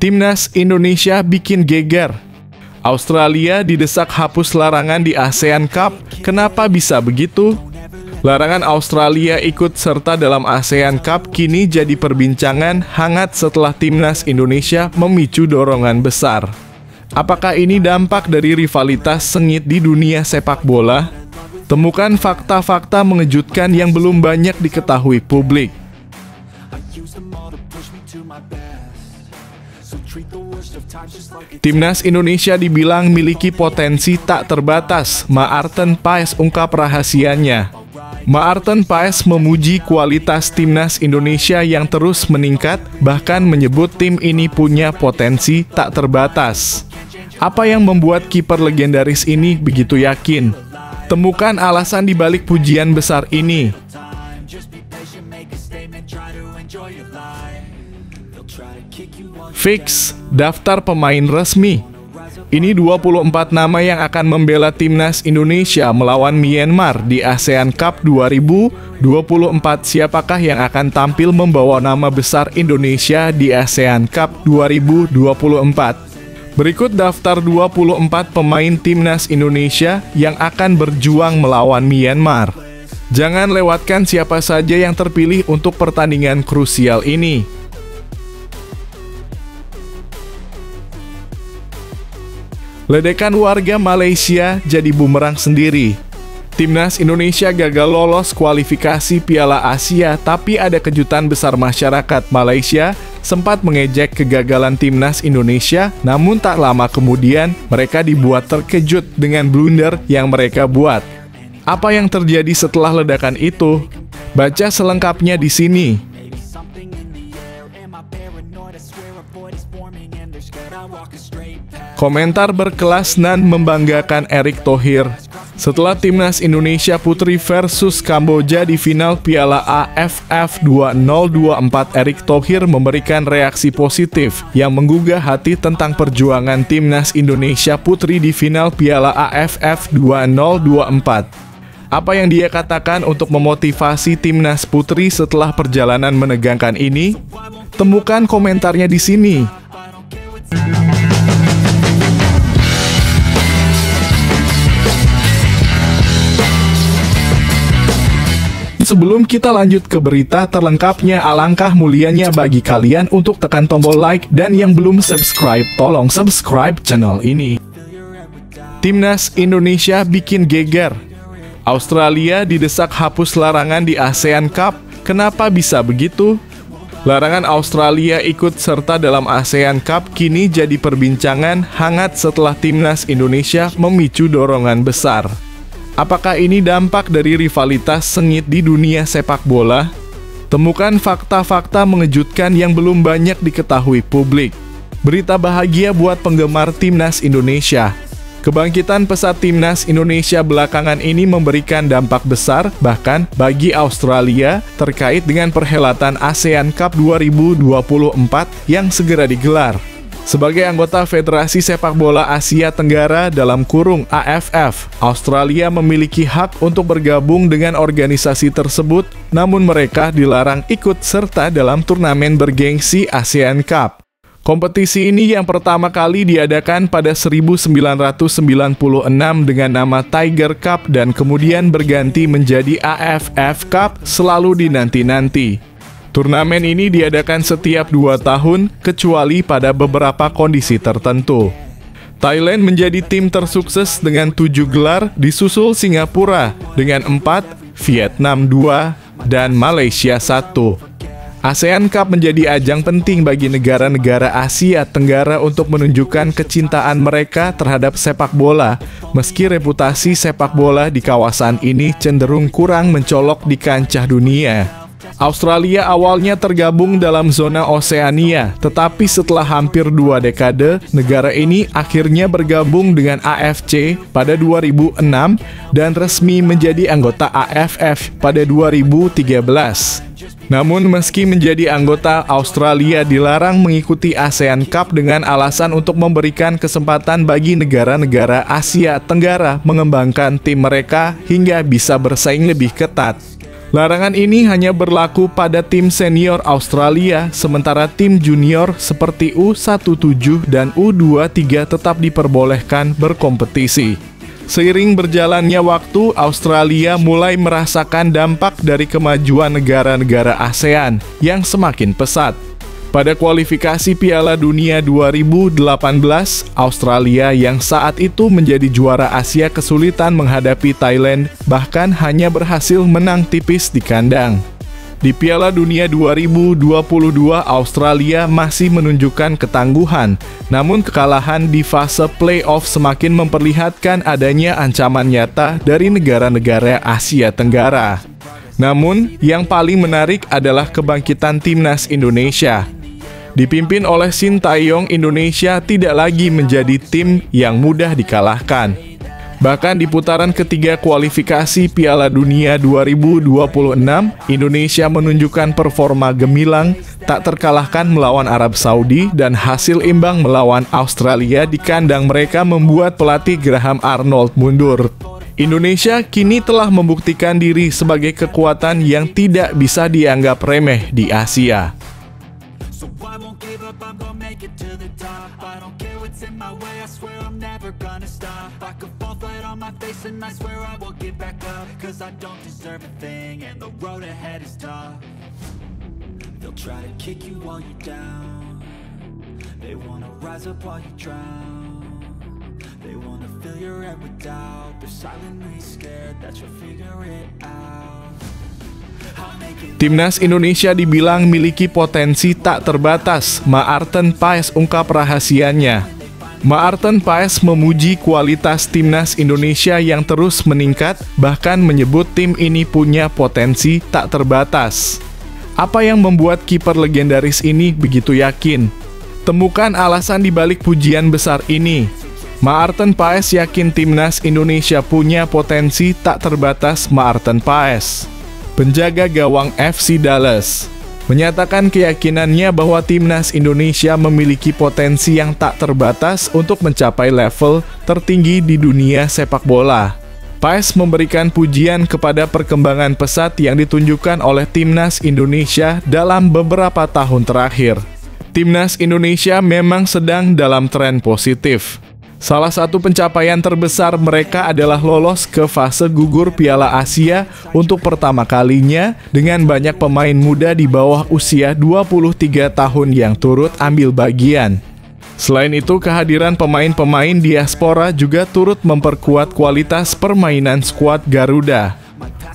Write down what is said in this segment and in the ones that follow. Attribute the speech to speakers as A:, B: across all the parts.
A: Timnas Indonesia bikin geger. Australia didesak hapus larangan di ASEAN Cup. Kenapa bisa begitu? Larangan Australia ikut serta dalam ASEAN Cup kini jadi perbincangan hangat setelah Timnas Indonesia memicu dorongan besar. Apakah ini dampak dari rivalitas sengit di dunia sepak bola? Temukan fakta-fakta mengejutkan yang belum banyak diketahui publik. Timnas Indonesia dibilang miliki potensi tak terbatas. Maarten Paes ungkap rahasianya. Maarten Paes memuji kualitas Timnas Indonesia yang terus meningkat, bahkan menyebut tim ini punya potensi tak terbatas. Apa yang membuat kiper legendaris ini begitu yakin? Temukan alasan di balik pujian besar ini. Fix daftar pemain resmi. Ini 24 nama yang akan membela Timnas Indonesia melawan Myanmar di ASEAN Cup 2024. Siapakah yang akan tampil membawa nama besar Indonesia di ASEAN Cup 2024? Berikut daftar 24 pemain Timnas Indonesia yang akan berjuang melawan Myanmar. Jangan lewatkan siapa saja yang terpilih untuk pertandingan krusial ini. Ledekan warga Malaysia jadi bumerang sendiri. Timnas Indonesia gagal lolos kualifikasi Piala Asia, tapi ada kejutan besar. Masyarakat Malaysia sempat mengejek kegagalan Timnas Indonesia, namun tak lama kemudian mereka dibuat terkejut dengan blunder yang mereka buat. Apa yang terjadi setelah ledakan itu? Baca selengkapnya di sini. Komentar berkelas dan membanggakan Erick Thohir. Setelah Timnas Indonesia Putri versus Kamboja di final Piala AFF 2024, Erick Thohir memberikan reaksi positif yang menggugah hati tentang perjuangan Timnas Indonesia Putri di final Piala AFF 2024. Apa yang dia katakan untuk memotivasi Timnas Putri setelah perjalanan menegangkan ini? Temukan komentarnya di sini. Sebelum kita lanjut ke berita terlengkapnya, alangkah mulianya bagi kalian untuk tekan tombol like, dan yang belum subscribe, tolong subscribe channel ini. Timnas Indonesia bikin geger. Australia didesak hapus larangan di ASEAN Cup. Kenapa bisa begitu? Larangan Australia ikut serta dalam ASEAN Cup kini jadi perbincangan hangat setelah Timnas Indonesia memicu dorongan besar. Apakah ini dampak dari rivalitas sengit di dunia sepak bola? Temukan fakta-fakta mengejutkan yang belum banyak diketahui publik. Berita bahagia buat penggemar Timnas Indonesia. Kebangkitan pesat Timnas Indonesia belakangan ini memberikan dampak besar bahkan bagi Australia terkait dengan perhelatan ASEAN Cup 2024 yang segera digelar. Sebagai anggota Federasi Sepak Bola Asia Tenggara (AFF), Australia memiliki hak untuk bergabung dengan organisasi tersebut, namun mereka dilarang ikut serta dalam turnamen bergengsi ASEAN Cup. Kompetisi ini yang pertama kali diadakan pada 1996 dengan nama Tiger Cup dan kemudian berganti menjadi AFF Cup, selalu dinanti-nanti. Turnamen ini diadakan setiap 2 tahun, kecuali pada beberapa kondisi tertentu. Thailand menjadi tim tersukses dengan 7 gelar, disusul Singapura dengan 4, Vietnam 2, dan Malaysia 1. ASEAN Cup menjadi ajang penting bagi negara-negara Asia Tenggara untuk menunjukkan kecintaan mereka terhadap sepak bola, meski reputasi sepak bola di kawasan ini cenderung kurang mencolok di kancah dunia. Australia awalnya tergabung dalam zona Oseania, tetapi setelah hampir 2 dekade, negara ini akhirnya bergabung dengan AFC pada 2006 dan resmi menjadi anggota AFF pada 2013. Namun meski menjadi anggota, Australia dilarang mengikuti ASEAN Cup dengan alasan untuk memberikan kesempatan bagi negara-negara Asia Tenggara mengembangkan tim mereka hingga bisa bersaing lebih ketat. Larangan ini hanya berlaku pada tim senior Australia, sementara tim junior seperti U17 dan U23 tetap diperbolehkan berkompetisi. Seiring berjalannya waktu, Australia mulai merasakan dampak dari kemajuan negara-negara ASEAN yang semakin pesat. Pada kualifikasi Piala Dunia 2018, Australia yang saat itu menjadi juara Asia kesulitan menghadapi Thailand, bahkan hanya berhasil menang tipis di kandang. Di Piala Dunia 2022, Australia masih menunjukkan ketangguhan, namun kekalahan di fase playoff semakin memperlihatkan adanya ancaman nyata dari negara-negara Asia Tenggara. Namun, yang paling menarik adalah kebangkitan timnas Indonesia. Dipimpin oleh Sintayong, Indonesia tidak lagi menjadi tim yang mudah dikalahkan. Bahkan di putaran ketiga kualifikasi Piala Dunia 2026, Indonesia menunjukkan performa gemilang, tak terkalahkan melawan Arab Saudi dan hasil imbang melawan Australia di kandang mereka membuat pelatih Graham Arnold mundur. Indonesia kini telah membuktikan diri sebagai kekuatan yang tidak bisa dianggap remeh di Asia.
B: So I won't give up, I'm gonna make it to the top. I don't care what's in my way, I swear I'm never gonna stop. I could fall flat on my face and I swear I will get back up. Cause I don't deserve a thing and the road ahead is tough. They'll try to kick you while you're down. They wanna rise up while you drown. They wanna fill your head with doubt. They're silently scared that you'll figure it out.
A: Timnas Indonesia dibilang miliki potensi tak terbatas, Maarten Paes ungkap rahasianya. Maarten Paes memuji kualitas timnas Indonesia yang terus meningkat, bahkan menyebut tim ini punya potensi tak terbatas. Apa yang membuat kiper legendaris ini begitu yakin? Temukan alasan di balik pujian besar ini. Maarten Paes yakin timnas Indonesia punya potensi tak terbatas. Maarten Paes, penjaga gawang FC Dallas, menyatakan keyakinannya bahwa timnas Indonesia memiliki potensi yang tak terbatas untuk mencapai level tertinggi di dunia sepak bola. Paes memberikan pujian kepada perkembangan pesat yang ditunjukkan oleh timnas Indonesia dalam beberapa tahun terakhir. Timnas Indonesia memang sedang dalam tren positif. Salah satu pencapaian terbesar mereka adalah lolos ke fase gugur Piala Asia untuk pertama kalinya dengan banyak pemain muda di bawah usia 23 tahun yang turut ambil bagian. Selain itu, kehadiran pemain-pemain diaspora juga turut memperkuat kualitas permainan skuad Garuda.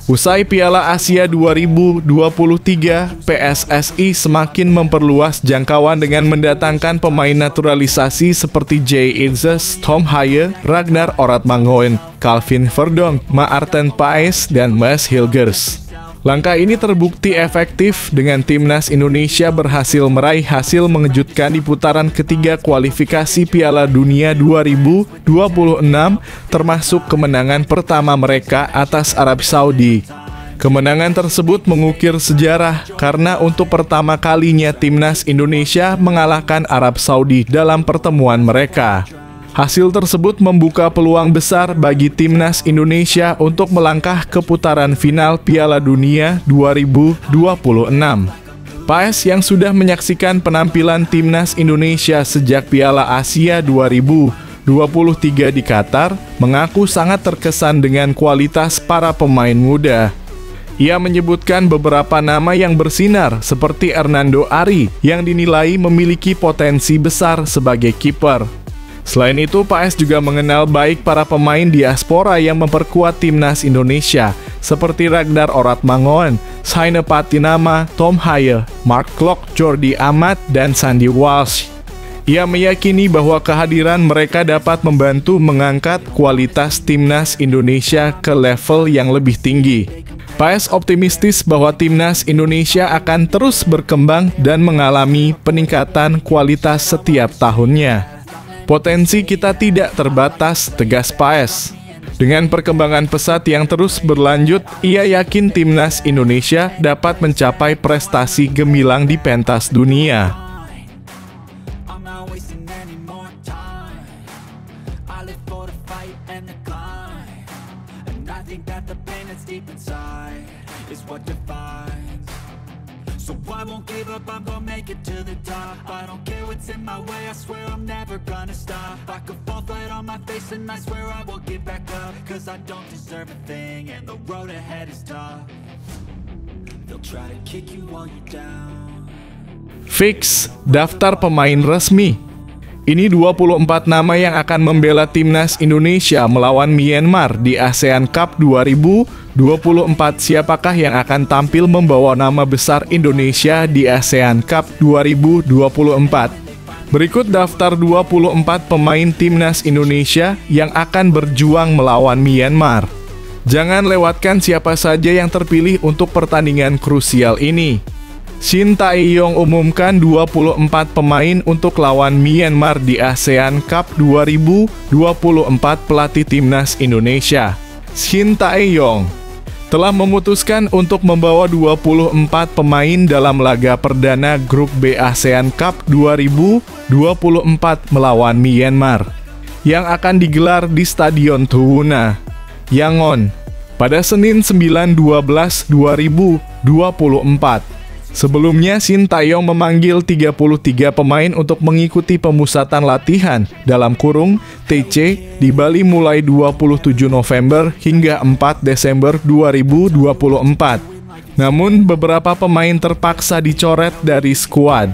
A: Usai Piala Asia 2023, PSSI semakin memperluas jangkauan dengan mendatangkan pemain naturalisasi seperti Jay Itzes, Tom Haye, Ragnar Oratmangoen, Calvin Verdonk, Maarten Paes, dan Maes Hilgers. Langkah ini terbukti efektif dengan timnas Indonesia berhasil meraih hasil mengejutkan di putaran ketiga kualifikasi Piala Dunia 2026, termasuk kemenangan pertama mereka atas Arab Saudi. Kemenangan tersebut mengukir sejarah karena untuk pertama kalinya timnas Indonesia mengalahkan Arab Saudi dalam pertemuan mereka. Hasil tersebut membuka peluang besar bagi timnas Indonesia untuk melangkah ke putaran final Piala Dunia 2026. Paes yang sudah menyaksikan penampilan timnas Indonesia sejak Piala Asia 2023 di Qatar, mengaku sangat terkesan dengan kualitas para pemain muda. Ia menyebutkan beberapa nama yang bersinar seperti Hernando Ari yang dinilai memiliki potensi besar sebagai kiper. Selain itu, Paes juga mengenal baik para pemain diaspora yang memperkuat timnas Indonesia, seperti Ragnar Oratmangoen, Saine Patinama, Tom Haye, Mark Klok, Jordi Amat, dan Sandy Walsh. Ia meyakini bahwa kehadiran mereka dapat membantu mengangkat kualitas timnas Indonesia ke level yang lebih tinggi. Paes optimistis bahwa timnas Indonesia akan terus berkembang dan mengalami peningkatan kualitas setiap tahunnya. Potensi kita tidak terbatas, tegas Paes. Dengan perkembangan pesat yang terus berlanjut, ia yakin timnas Indonesia dapat mencapai prestasi gemilang di pentas dunia.
B: I think that the pain that's deep inside is what defines. So I won't give up, I'm gonna make it to the top. I don't care what's in my way, I swear I'm never gonna stop. I could fall flat on my face and I swear I will get back up. Cause I don't deserve a thing and the road ahead is tough. They'll try to kick you while you're down.
A: Fix daftar pemain resmi. Ini 24 nama yang akan membela timnas Indonesia melawan Myanmar di ASEAN Cup 2024. Siapakah yang akan tampil membawa nama besar Indonesia di ASEAN Cup 2024? Berikut daftar 24 pemain timnas Indonesia yang akan berjuang melawan Myanmar. Jangan lewatkan siapa saja yang terpilih untuk pertandingan krusial ini. Shin Tae-yong umumkan 24 pemain untuk lawan Myanmar di ASEAN Cup 2024. Pelatih timnas Indonesia, Shin Tae-yong, telah memutuskan untuk membawa 24 pemain dalam laga perdana Grup B ASEAN Cup 2024 melawan Myanmar yang akan digelar di Stadion Tuhuna, Yangon pada Senin 9/12/2024. Sebelumnya, Shin Tae-yong memanggil 33 pemain untuk mengikuti pemusatan latihan dalam kurung TC di Bali mulai 27 November hingga 4 Desember 2024. Namun, beberapa pemain terpaksa dicoret dari skuad.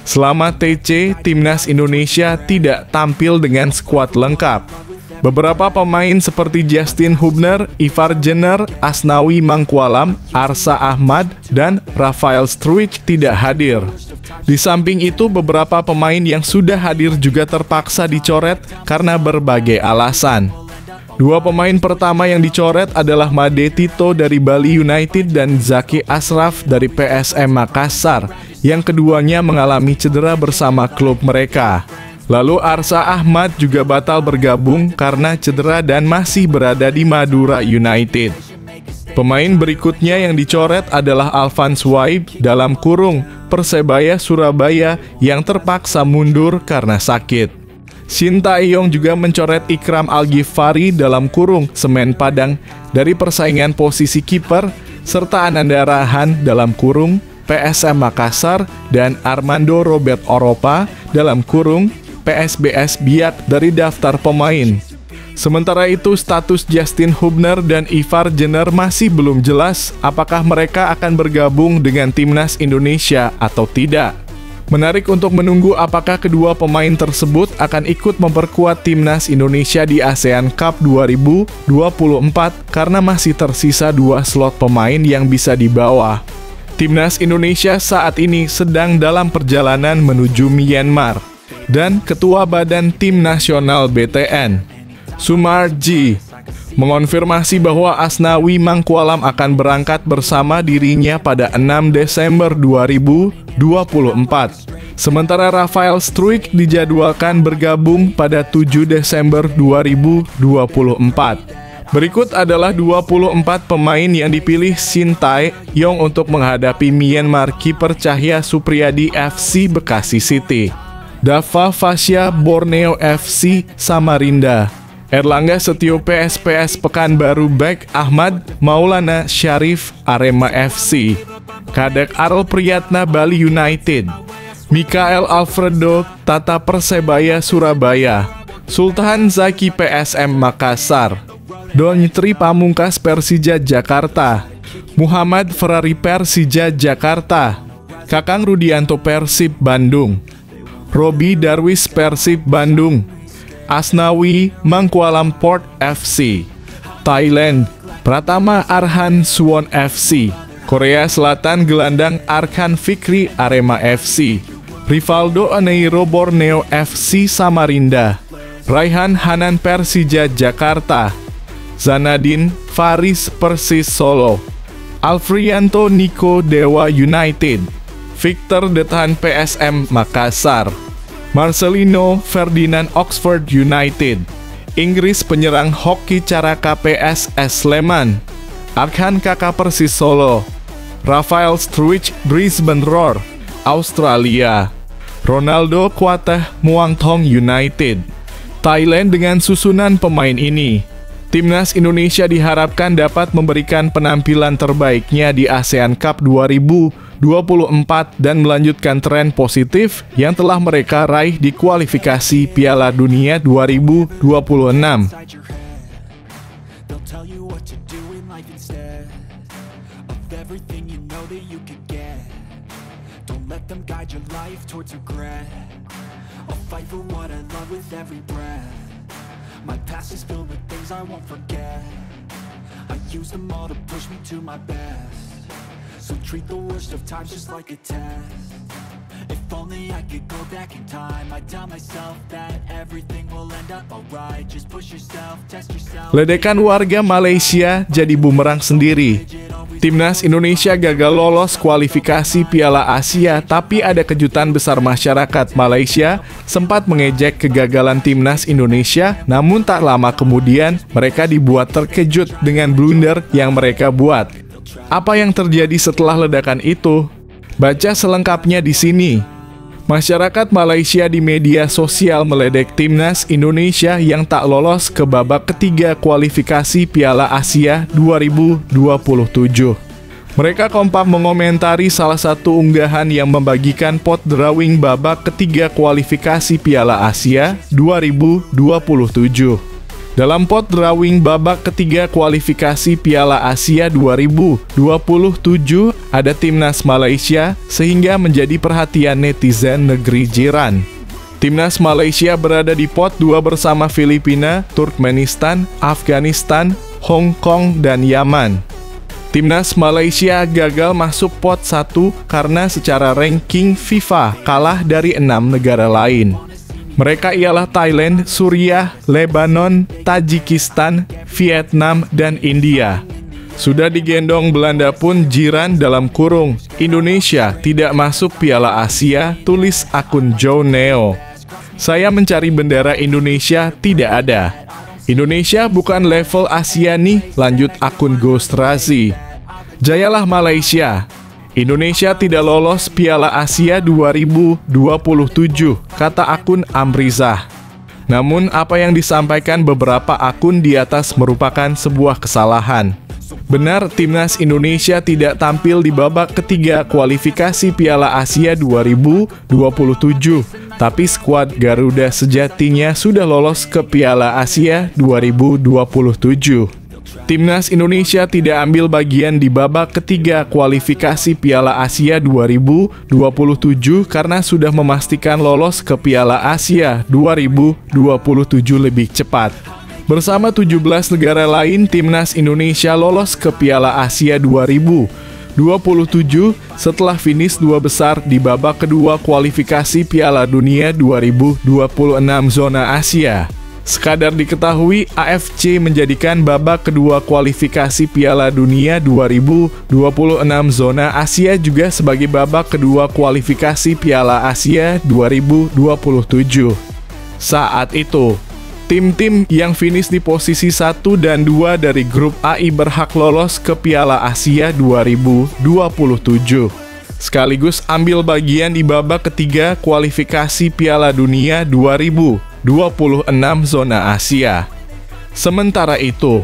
A: Selama TC, timnas Indonesia tidak tampil dengan skuad lengkap. Beberapa pemain seperti Justin Hubner, Ivar Jenner, Asnawi Mangkualam, Arsa Ahmad, dan Rafael Struijk tidak hadir. Di samping itu, beberapa pemain yang sudah hadir juga terpaksa dicoret karena berbagai alasan. Dua pemain pertama yang dicoret adalah Made Tito dari Bali United dan Zaki Ashraf dari PSM Makassar, yang keduanya mengalami cedera bersama klub mereka. Lalu Arsa Ahmad juga batal bergabung karena cedera dan masih berada di Madura United. Pemain berikutnya yang dicoret adalah Alvan Swaib dalam kurung Persebaya Surabaya yang terpaksa mundur karena sakit. Shin Tae-yong juga mencoret Ikram Al-Ghifari dalam kurung Semen Padang dari persaingan posisi kiper, serta Ananda Rahan dalam kurung PSM Makassar dan Armando Robert Oropa dalam kurung PSBS Biak dari daftar pemain. Sementara itu, status Justin Hubner dan Ivar Jenner masih belum jelas apakah mereka akan bergabung dengan timnas Indonesia atau tidak. Menarik untuk menunggu apakah kedua pemain tersebut akan ikut memperkuat timnas Indonesia di ASEAN Cup 2024 karena masih tersisa 2 slot pemain yang bisa dibawa. Timnas Indonesia saat ini sedang dalam perjalanan menuju Myanmar. Dan Ketua Badan Tim Nasional BTN, Sumarji, mengonfirmasi bahwa Asnawi Mangkualam akan berangkat bersama dirinya pada 6 Desember 2024. Sementara Rafael Struijk dijadwalkan bergabung pada 7 Desember 2024. Berikut adalah 24 pemain yang dipilih Shin Tae-yong untuk menghadapi Myanmar. Kiper Cahya Supriyadi FC Bekasi City, Dava Fasya Borneo FC Samarinda, Erlangga Setio PSPS Pekanbaru Back, Ahmad Maulana Syarif Arema FC, Kadek Arel Priyatna Bali United, Mikael Alfredo Tata Persebaya Surabaya, Sultan Zaki PSM Makassar, Donytri Pamungkas Persija Jakarta, Muhammad Ferrari Persija Jakarta, Kakang Rudianto Persib Bandung, Robi Darwis Persib Bandung, Asnawi Mangkualam Port FC, Thailand Pratama Arhan Suwon FC, Korea Selatan gelandang Arkan Fikri Arema FC, Rivaldo Aneiro Borneo FC Samarinda, Raihan Hanan Persija Jakarta, Zanadin Faris Persis Solo, Alfrianto Niko Dewa United, Victor Dethan PSM Makassar, Marcelino Ferdinand Oxford United, Inggris penyerang hoki Caraka PSS Sleman, Arkan Kakak Persis Solo, Rafael Struijk Brisbane Roar, Australia, Ronaldo Kuateh Muangthong United. Thailand dengan susunan pemain ini: Timnas Indonesia diharapkan dapat memberikan penampilan terbaiknya di ASEAN Cup 2024 dan melanjutkan tren positif yang telah mereka raih di kualifikasi Piala Dunia 2026.
B: My past is filled with things I won't forget. I use them all to push me to my best. So treat the worst of times just like a test. If only I could go back in time, I'd tell myself that everything will end up alright. Just push yourself, test yourself.
A: Ledekan warga Malaysia jadi bumerang sendiri. Timnas Indonesia gagal lolos kualifikasi Piala Asia, tapi ada kejutan besar. Masyarakat Malaysia sempat mengejek kegagalan Timnas Indonesia, namun tak lama kemudian mereka dibuat terkejut dengan blunder yang mereka buat. Apa yang terjadi setelah ledakan itu? Baca selengkapnya di sini. Masyarakat Malaysia di media sosial meledek Timnas Indonesia yang tak lolos ke babak ketiga kualifikasi Piala Asia 2027. Mereka kompak mengomentari salah satu unggahan yang membagikan pot drawing babak ketiga kualifikasi Piala Asia 2027. Dalam pot drawing babak ketiga kualifikasi Piala Asia 2027 ada Timnas Malaysia sehingga menjadi perhatian netizen negeri jiran. Timnas Malaysia berada di pot 2 bersama Filipina, Turkmenistan, Afghanistan, Hong Kong, dan Yaman. Timnas Malaysia gagal masuk pot 1 karena secara ranking FIFA kalah dari 6 negara lain. Mereka ialah Thailand, Suriah, Lebanon, Tajikistan, Vietnam, dan India. Sudah digendong Belanda pun jiran dalam kurung. Indonesia tidak masuk Piala Asia, tulis akun Joe Neo. Saya mencari bendera Indonesia, tidak ada. Indonesia bukan level Asia nih, lanjut akun Ghost Razi. Jayalah Malaysia. Indonesia tidak lolos Piala Asia 2027, kata akun Amrizah. Namun, apa yang disampaikan beberapa akun di atas merupakan sebuah kesalahan. Benar, Timnas Indonesia tidak tampil di babak ketiga kualifikasi Piala Asia 2027, tapi skuad Garuda sejatinya sudah lolos ke Piala Asia 2027. Timnas Indonesia tidak ambil bagian di babak ketiga kualifikasi Piala Asia 2027 karena sudah memastikan lolos ke Piala Asia 2027 lebih cepat. Bersama 17 negara lain, Timnas Indonesia lolos ke Piala Asia 2027 setelah finish 2 besar di babak kedua kualifikasi Piala Dunia 2026 zona Asia. Sekadar diketahui, AFC menjadikan babak kedua kualifikasi Piala Dunia 2026 zona Asia juga sebagai babak kedua kualifikasi Piala Asia 2027. Saat itu, tim-tim yang finish di posisi 1 dan 2 dari grup AI berhak lolos ke Piala Asia 2027. Sekaligus ambil bagian di babak ketiga kualifikasi Piala Dunia 2026 zona Asia. Sementara itu,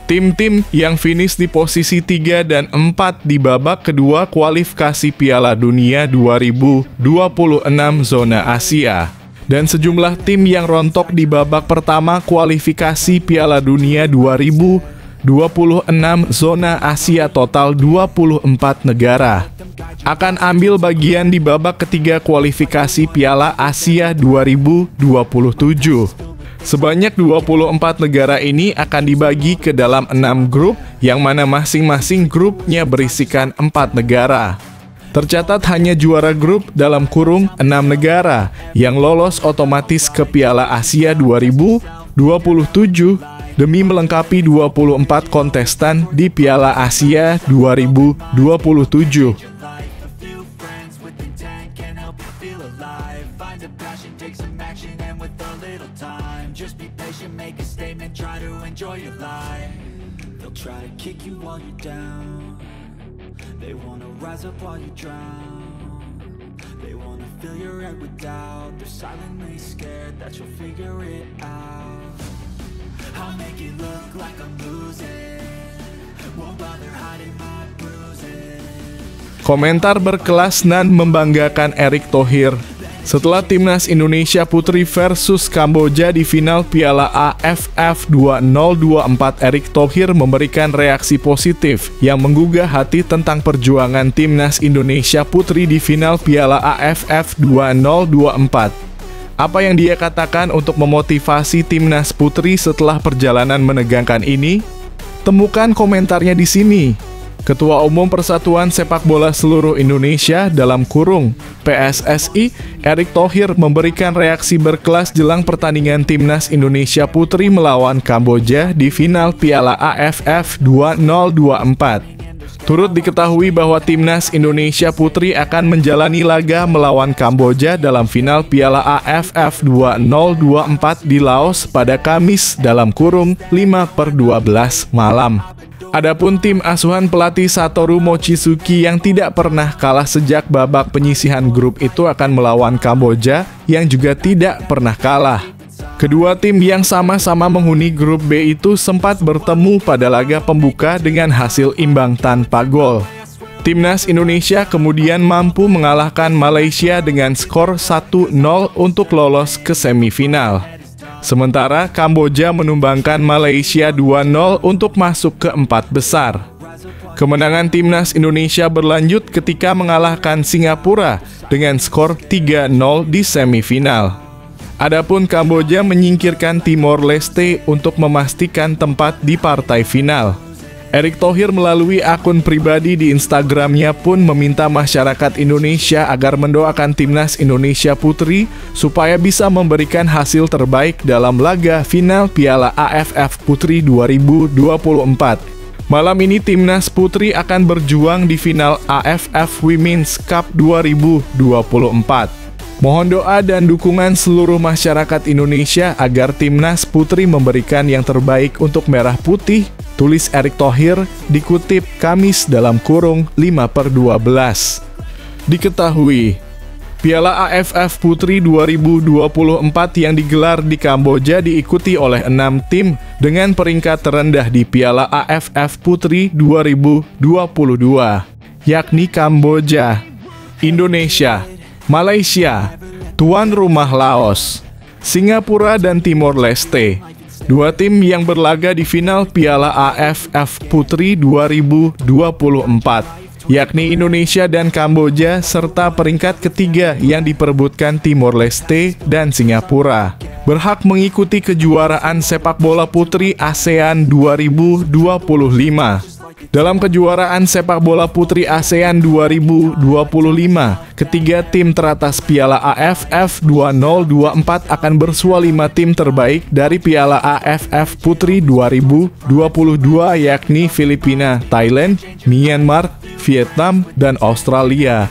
A: tim-tim yang finish di posisi 3 dan 4 di babak kedua kualifikasi Piala Dunia 2026 zona Asia, dan sejumlah tim yang rontok di babak pertama kualifikasi Piala Dunia 2026 zona Asia total 24 negara akan ambil bagian di babak ketiga kualifikasi Piala Asia 2027. Sebanyak 24 negara ini akan dibagi ke dalam 6 grup, yang mana masing-masing grupnya berisikan 4 negara. Tercatat hanya juara grup dalam kurung 6 negara yang lolos otomatis ke Piala Asia 2027 demi melengkapi 24 kontestan di Piala Asia 2027.
B: Try to kick you while you're down. They wanna rise up while you drown. They wanna fill your head with doubt. They're silently scared that you'll figure it out. I'll make it look like I'm losing. Won't bother hiding my bruises.
A: Komentar berkelas dan membanggakan Erick Thohir. Setelah timnas Indonesia Putri versus Kamboja di final Piala AFF 2024, Erick Thohir memberikan reaksi positif yang menggugah hati tentang perjuangan timnas Indonesia Putri di final Piala AFF 2024. Apa yang dia katakan untuk memotivasi timnas Putri setelah perjalanan menegangkan ini? Temukan komentarnya di sini. Ketua Umum Persatuan Sepak Bola Seluruh Indonesia dalam kurung PSSI, Erick Thohir memberikan reaksi berkelas jelang pertandingan timnas Indonesia Putri melawan Kamboja di final Piala AFF 2024. Turut diketahui bahwa timnas Indonesia Putri akan menjalani laga melawan Kamboja dalam final Piala AFF 2024 di Laos pada Kamis dalam kurung 5/12 malam. Adapun tim asuhan pelatih Satoru Mochizuki yang tidak pernah kalah sejak babak penyisihan grup itu akan melawan Kamboja yang juga tidak pernah kalah. Kedua tim yang sama-sama menghuni grup B itu sempat bertemu pada laga pembuka dengan hasil imbang tanpa gol. Timnas Indonesia kemudian mampu mengalahkan Malaysia dengan skor 1-0 untuk lolos ke semifinal. Sementara Kamboja menumbangkan Malaysia 2-0 untuk masuk ke 4 besar. Kemenangan timnas Indonesia berlanjut ketika mengalahkan Singapura dengan skor 3-0 di semifinal. Adapun Kamboja menyingkirkan Timor Leste untuk memastikan tempat di partai final. Erick Thohir melalui akun pribadi di Instagramnya pun meminta masyarakat Indonesia agar mendoakan timnas Indonesia Putri supaya bisa memberikan hasil terbaik dalam laga final Piala AFF Putri 2024. Malam ini timnas Putri akan berjuang di final AFF Women's Cup 2024. Mohon doa dan dukungan seluruh masyarakat Indonesia agar timnas Putri memberikan yang terbaik untuk Merah Putih, tulis Erick Thohir, dikutip Kamis dalam kurung 5/12. Diketahui, Piala AFF Putri 2024 yang digelar di Kamboja diikuti oleh 6 tim dengan peringkat terendah di Piala AFF Putri 2022, yakni Kamboja, Indonesia, Malaysia, tuan rumah Laos, Singapura dan Timor Leste. Dua tim yang berlaga di final Piala AFF Putri 2024, yakni Indonesia dan Kamboja, serta peringkat ketiga yang diperebutkan Timor Leste dan Singapura, berhak mengikuti kejuaraan sepak bola putri ASEAN 2025. Dalam kejuaraan sepak bola putri ASEAN 2025, ketiga tim teratas Piala AFF 2024 akan bersua 5 tim terbaik dari Piala AFF Putri 2022, yakni Filipina, Thailand, Myanmar, Vietnam, dan Australia.